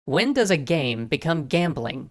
When does a game become gambling?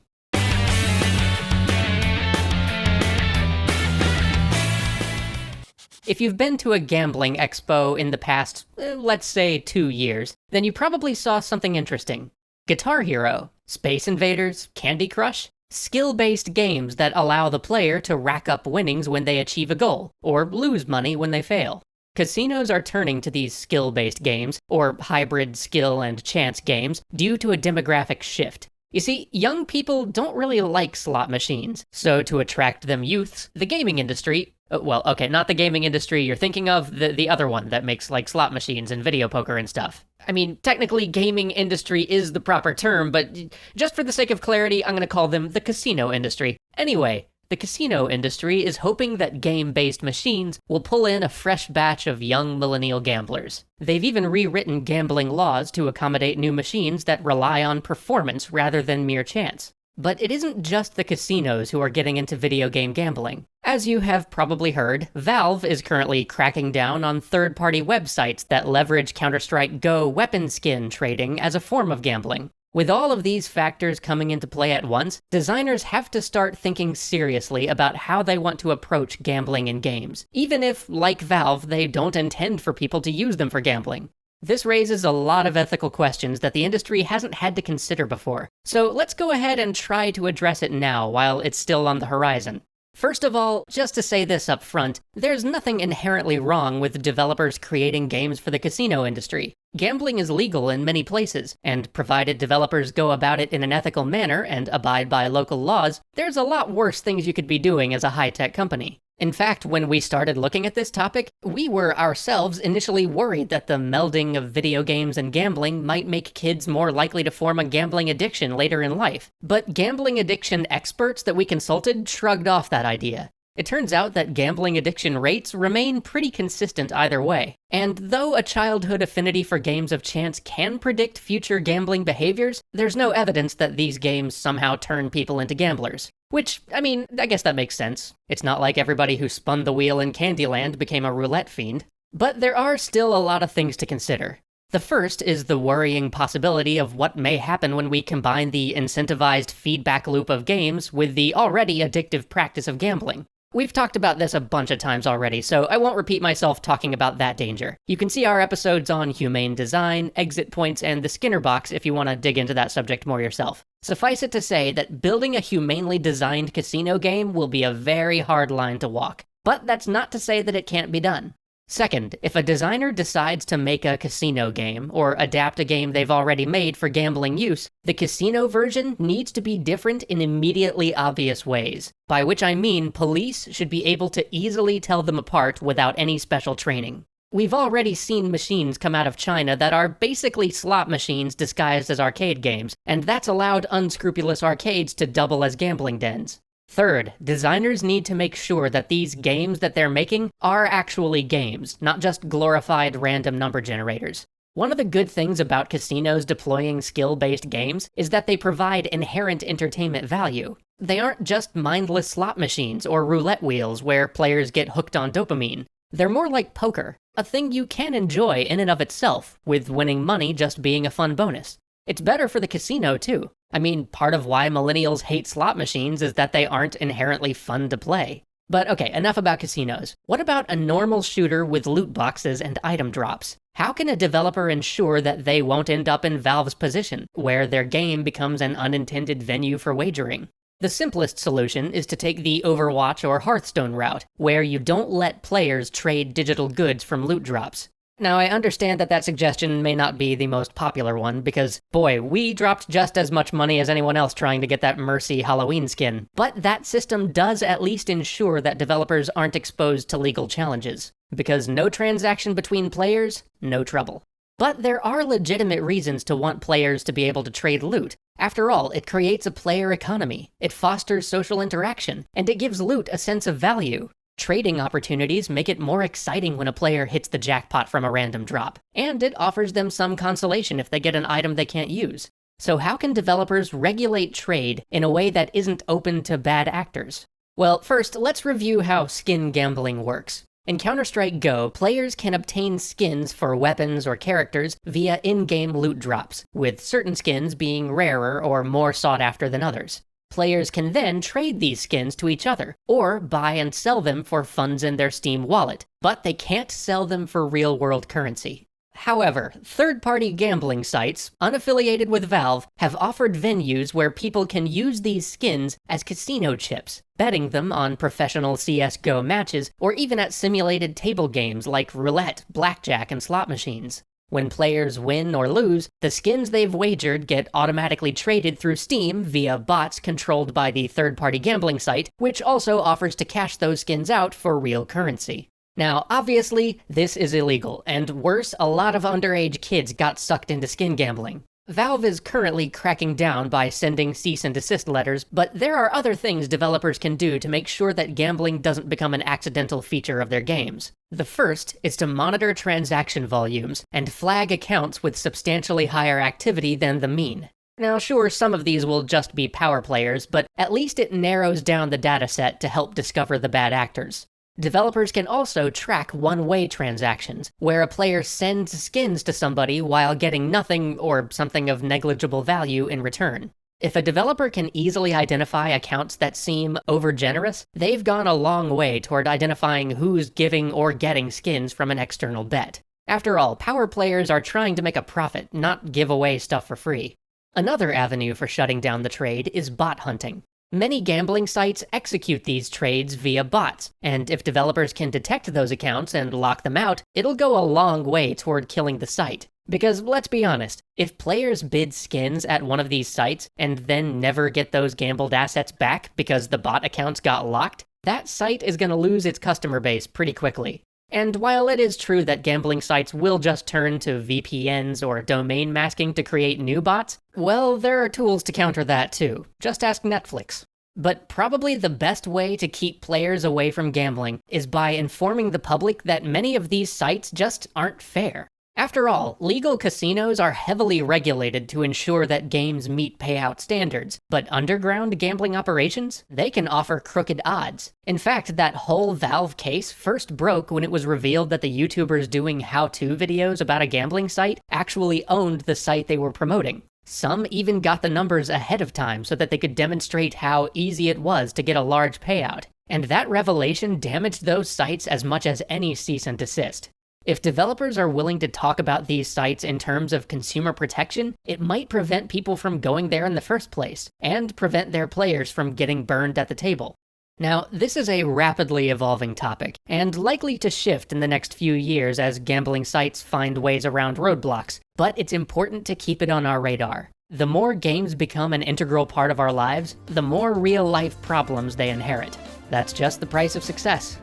If you've been to a gambling expo in the past, let's say 2 years, then you probably saw something interesting. Guitar Hero, Space Invaders, Candy Crush, skill-based games that allow the player to rack up winnings when they achieve a goal, or lose money when they fail. Casinos are turning to these skill-based games, or hybrid skill and chance games, due to a demographic shift. You see, young people don't really like slot machines, so to attract them youths, the gaming industry, not the gaming industry you're thinking of, the other one that makes like slot machines and video poker and stuff. I mean, technically gaming industry is the proper term, but just for the sake of clarity, I'm gonna call them the casino industry. Anyway, the casino industry is hoping that game-based machines will pull in a fresh batch of young millennial gamblers. They've even rewritten gambling laws to accommodate new machines that rely on performance rather than mere chance. But it isn't just the casinos who are getting into video game gambling. As you have probably heard, Valve is currently cracking down on third-party websites that leverage Counter-Strike Go weapon skin trading as a form of gambling. With all of these factors coming into play at once, designers have to start thinking seriously about how they want to approach gambling in games, even if, like Valve, they don't intend for people to use them for gambling. This raises a lot of ethical questions that the industry hasn't had to consider before, so let's go ahead and try to address it now while it's still on the horizon. First of all, just to say this up front, there's nothing inherently wrong with developers creating games for the casino industry. Gambling is legal in many places, and provided developers go about it in an ethical manner and abide by local laws, there's a lot worse things you could be doing as a high-tech company. In fact, when we started looking at this topic, we were ourselves initially worried that the melding of video games and gambling might make kids more likely to form a gambling addiction later in life. But gambling addiction experts that we consulted shrugged off that idea. It turns out that gambling addiction rates remain pretty consistent either way. And though a childhood affinity for games of chance can predict future gambling behaviors, there's no evidence that these games somehow turn people into gamblers. Which, I mean, I guess that makes sense. It's not like everybody who spun the wheel in Candyland became a roulette fiend. But there are still a lot of things to consider. The first is the worrying possibility of what may happen when we combine the incentivized feedback loop of games with the already addictive practice of gambling. We've talked about this a bunch of times already, so I won't repeat myself talking about that danger. You can see our episodes on humane design, exit points, and the Skinner box if you want to dig into that subject more yourself. Suffice it to say that building a humanely designed casino game will be a very hard line to walk, but that's not to say that it can't be done. Second, if a designer decides to make a casino game, or adapt a game they've already made for gambling use, the casino version needs to be different in immediately obvious ways. By which I mean police should be able to easily tell them apart without any special training. We've already seen machines come out of China that are basically slot machines disguised as arcade games, and that's allowed unscrupulous arcades to double as gambling dens. Third, designers need to make sure that these games that they're making are actually games, not just glorified random number generators. One of the good things about casinos deploying skill-based games is that they provide inherent entertainment value. They aren't just mindless slot machines or roulette wheels where players get hooked on dopamine. They're more like poker, a thing you can enjoy in and of itself, with winning money just being a fun bonus. It's better for the casino, too. I mean, part of why millennials hate slot machines is that they aren't inherently fun to play. But okay, enough about casinos. What about a normal shooter with loot boxes and item drops? How can a developer ensure that they won't end up in Valve's position, where their game becomes an unintended venue for wagering? The simplest solution is to take the Overwatch or Hearthstone route, where you don't let players trade digital goods from loot drops. Now, I understand that that suggestion may not be the most popular one, because, boy, we dropped just as much money as anyone else trying to get that Mercy Halloween skin. But that system does at least ensure that developers aren't exposed to legal challenges. Because no transaction between players, no trouble. But there are legitimate reasons to want players to be able to trade loot. After all, it creates a player economy, it fosters social interaction, and it gives loot a sense of value. Trading opportunities make it more exciting when a player hits the jackpot from a random drop, and it offers them some consolation if they get an item they can't use. So how can developers regulate trade in a way that isn't open to bad actors? Well, first, let's review how skin gambling works. In Counter-Strike Go, players can obtain skins for weapons or characters via in-game loot drops, with certain skins being rarer or more sought after than others. Players can then trade these skins to each other, or buy and sell them for funds in their Steam wallet, but they can't sell them for real-world currency. However, third-party gambling sites, unaffiliated with Valve, have offered venues where people can use these skins as casino chips, betting them on professional CS:GO matches or even at simulated table games like roulette, blackjack, and slot machines. When players win or lose, the skins they've wagered get automatically traded through Steam via bots controlled by the third-party gambling site, which also offers to cash those skins out for real currency. Now, obviously, this is illegal, and worse, a lot of underage kids got sucked into skin gambling. Valve is currently cracking down by sending cease and desist letters, but there are other things developers can do to make sure that gambling doesn't become an accidental feature of their games. The first is to monitor transaction volumes and flag accounts with substantially higher activity than the mean. Now sure, some of these will just be power players, but at least it narrows down the dataset to help discover the bad actors. Developers can also track one-way transactions, where a player sends skins to somebody while getting nothing or something of negligible value in return. If a developer can easily identify accounts that seem overgenerous, they've gone a long way toward identifying who's giving or getting skins from an external bet. After all, power players are trying to make a profit, not give away stuff for free. Another avenue for shutting down the trade is bot hunting. Many gambling sites execute these trades via bots, and if developers can detect those accounts and lock them out, it'll go a long way toward killing the site. Because let's be honest, if players bid skins at one of these sites and then never get those gambled assets back because the bot accounts got locked, that site is going to lose its customer base pretty quickly. And while it is true that gambling sites will just turn to VPNs or domain masking to create new bots, well, there are tools to counter that too. Just ask Netflix. But probably the best way to keep players away from gambling is by informing the public that many of these sites just aren't fair. After all, legal casinos are heavily regulated to ensure that games meet payout standards, but underground gambling operations, they can offer crooked odds. In fact, that whole Valve case first broke when it was revealed that the YouTubers doing how-to videos about a gambling site actually owned the site they were promoting. Some even got the numbers ahead of time so that they could demonstrate how easy it was to get a large payout. And that revelation damaged those sites as much as any cease and desist. If developers are willing to talk about these sites in terms of consumer protection, it might prevent people from going there in the first place, and prevent their players from getting burned at the table. Now, this is a rapidly evolving topic, and likely to shift in the next few years as gambling sites find ways around roadblocks, but it's important to keep it on our radar. The more games become an integral part of our lives, the more real-life problems they inherit. That's just the price of success.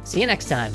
See you next time.